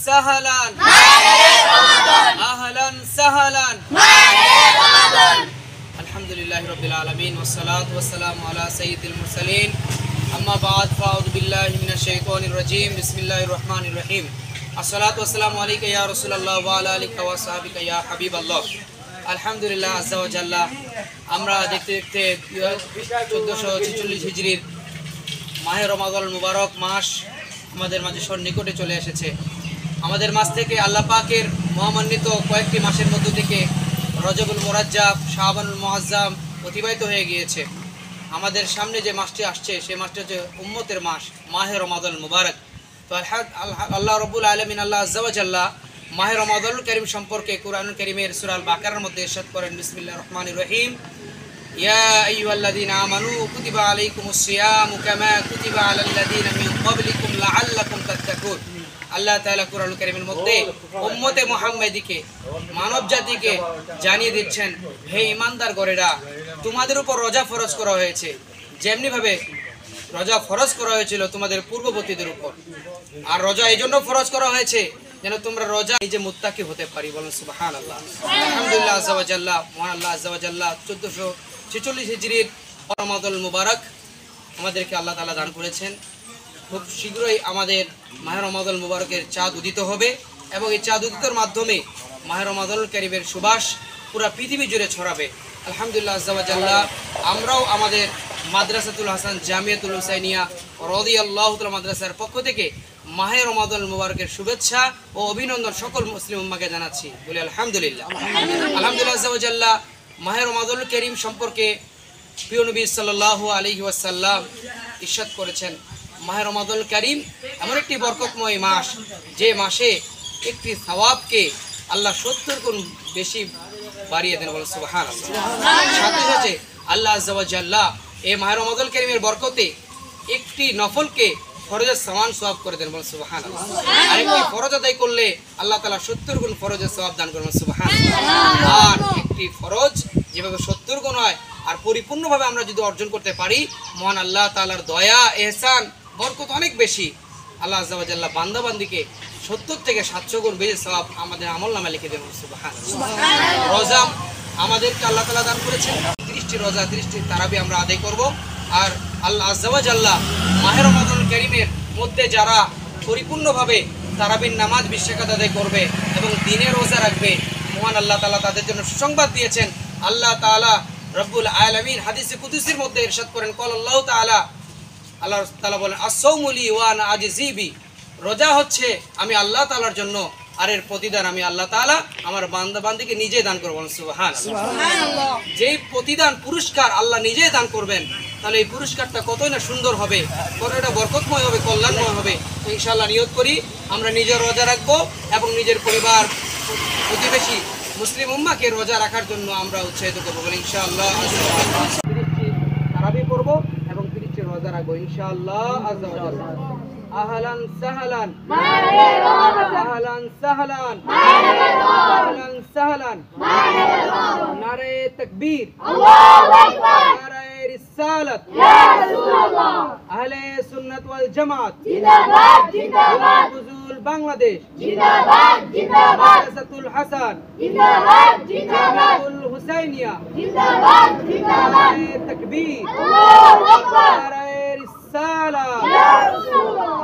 সাহলান আহলান সাহলান আলহামদুলিল্লাহি রাব্বিল আলামিন ওয়াসসালাতু ওয়াসসালামু আলা সাইয়্যিদিল মুরসালিন আম্মা বা'দ ফাউযু বিল্লাহি মিনাশ শাইতানির রাজীম বিসমিল্লাহির রহমানির রহিম আসসালাতু ওয়াসসালামু আলাইকা ইয়া রাসূলুল্লাহ ওয়া আলা আলিকা ওয়া সাহবিকা ইয়া হাবিবাল্লাহ। আলহামদুলিল্লাহ আজ্জা ওয়া জাল্লা, আমরা দেখতে দেখতে 1446 হিজরির মাহে রমাদানুল মুবারক মাস আমাদের মাঝে সন্নিকটে চলে এসেছে। আমাদের মাস থেকে আল্লাহ পাকের মহামান্বিত কয়েকটি মাসের মধ্য থেকে রজবুল মুরাজ্জাব, শাবানুল মুআজ্জাম অতিবাহিত হয়ে গিয়েছে। আমাদের সামনে যে মাসটি আসছে সেই মাসটি হচ্ছে উম্মতের মাস, মাহে রমাদানুল মুবারক। তো আল্লাহ রাব্বুল আলামিন আল্লাহ আজ্জা ওয়া জাল্লা মাহে রমাদানুল কারীম সম্পর্কে কুরআনুল কারীমের সূরা আল বাকারার মধ্যে ইরশাদ করেন, বিসমিল্লাহির রহমানির রহিম, ইয়া আইয়ুহাল্লাযীনা আমানু কুতিবা আলাইকুমুস সিয়ামু কামা কুতিবা আলাল্লাযীনা মিন ক্বাবলিকুম লাআল্লাকুম তাত্তাকুন। আল্লাহ তাআলা কুরআনুল কারীমের মধ্যে উম্মতে মুহাম্মাদিকে, মানব জাতিকে জানিয়ে দিচ্ছেন, হে ঈমানদার গণেরা, তোমাদের উপর রোজা ফরজ করা হয়েছে যেমনি ভাবে রোজা ফরজ করা হয়েছিল তোমাদের পূর্ববর্তীদের উপর। আর রোজা এই জন্য ফরজ করা হয়েছে যেন তোমরা রোজা নিজে মুত্তাকি হতে পারি। বলেন সুবহানাল্লাহ। আলহামদুলিল্লাহ আজ্জা ওয়া জাল্লা, মহান আল্লাহ আজ্জা ওয়া জাল্লা 1446 হিজরির রমাদানুল মুবারক আমাদেরকে আল্লাহ তাআলা দান করেছেন। খুব শীঘ্রই আমাদের মাহে রমাদানুল মুবারকের চাঁদ উদিত হবে এবং এই চাঁদ উদিতের মাধ্যমে মাহে রমাদানুল কারীমের সুবাস পুরো পৃথিবী জুড়ে ছড়াবে। আলহামদুলিল্লাহ আজ্জা ওয়া জাল্লা, আমরাও আমাদের মাদ্রাসাতুল হাসান জামিয়াতুল হুসাইনিয়া রাদিয়াল্লাহু তাআলা মাদ্রাসার পক্ষ থেকে মাহে রমাদানুল মুবারকের শুভেচ্ছা ও অভিনন্দন সকল মুসলিম উম্মাহকে জানাচ্ছি। বলি আলহামদুলিল্লাহ। আলহামদুলিল্লাহ আজ্জা ওয়া জাল্লা, মাহে রমাদানুল কারীম সম্পর্কে প্রিয় নবী সাল্লাল্লাহু আলাইহি ওয়াসাল্লাম ইরশাদ করেছেন, মাহে রমাদানুল কারীম এমন একটি বরকতময় মাস যে মাসে একটি সওয়াবকে আল্লাহ 70 গুণ বেশি বাড়িয়ে দেন। বলেন সুবহানাল্লাহ। সাথে সাথে আল্লাহ আজ্জা ওয়া জাল্লা এই মাহে রমাদানুল কারীমের বরকতে একটি নফলকে ফরজের সমান সওয়াব করে দেন। বলেন সুবহানাল্লাহ। আর একটি ফরজ আদায় করলে আল্লাহ তাআলা 70 গুণ ফরজের সওয়াব দান করেন। সুবহানাল্লাহ। আর একটি ফরজ যেভাবে 70 গুণ হয় আর পরিপূর্ণভাবে আমরা যদি অর্জন করতে পারি, মহান আল্লাহ তাআলার দয়া, ইহসান, বরকত অনেক বেশি। আল্লাহ আজ্জা ওয়া জাল্লা বান্দাবান্দিকে 70 থেকে 700 গুণ বেশি সওয়াব আমাদের আমলনামায় লিখে দেন। সুবহানাল্লাহ। রোজা আমাদেরকে আল্লাহ তাআলা দান করেছেন 30টি রোজা, 30টি তারাবি আমরা আদায় করব। আর আল্লাহ আজ্জা ওয়া জাল্লা মাহে রমাদানুল কারীমের মধ্যে যারা পরিপূর্ণভাবে তারাবির নামাজ 20 রাকাত আদায় করবে এবং দিনে রোজা রাখবে, মহান আল্লাহ তাআলা তাদের জন্য সুসংবাদ দিয়েছেন। আল্লাহ তাআলা রব্বুল আলামিন হাদিসে কুদসির মধ্যে ইরশাদ করেন, ক্বালাল্লাহু তাআলা, আল্লাহ তাআলা বলেন, আস-সাওমু লি ওয়া আনা আজজি বি, রোজা হচ্ছে আমি আল্লাহ তাআলার জন্য আর এর প্রতিদান আমি আল্লাহ তাআলা আমার বান্দাবান্দিকে নিজেই দান করব। সুবহানাল্লাহ। যেই প্রতিদান পুরস্কার আল্লাহ নিজেই দান করবেন, তাহলে এই পুরস্কারটা কতই না সুন্দর হবে, কতটা বরকতময় হবে, কল্যাণময় হবে। ইনশাআল্লাহ নিয়ত করি আমরা নিজের রোজা রাখবো এবং নিজের পরিবার, প্রতিবেশী মুসলিম উম্মাহকে রোজা রাখার জন্য আমরা উৎসাহিত করবো। বলে ইনশাআল্লাহ 30টি তারাবি পড়ব এবং 30টি রোজা রাখবো ইনশাআল্লাহ আজ্জা ওয়া জাল্লা। আহলান সাহলান আহলান সাহলান আহলান সাহলান। নারে তাকবীর, আল্লাহু আকবার, নারে রিসালাত, ইয়া রাসূলুল্লাহ, আহলে সুন্নাত ওয়াল জামাত জিন্দাবাদ জিন্দাবাদ, হুজুর বাংলাদেশ জিন্দাবাদ জিন্দাবাদ, মাদ্রাসাতুল হাসান জিন্দাবাদ জিন্দাবাদ, হুসাইনিয়া জিন্দাবাদ জিন্দাবাদ, নারে তাকবীর, আল্লাহু আকবার, নারে রিসালাত, ইয়া রাসূলুল্লাহ।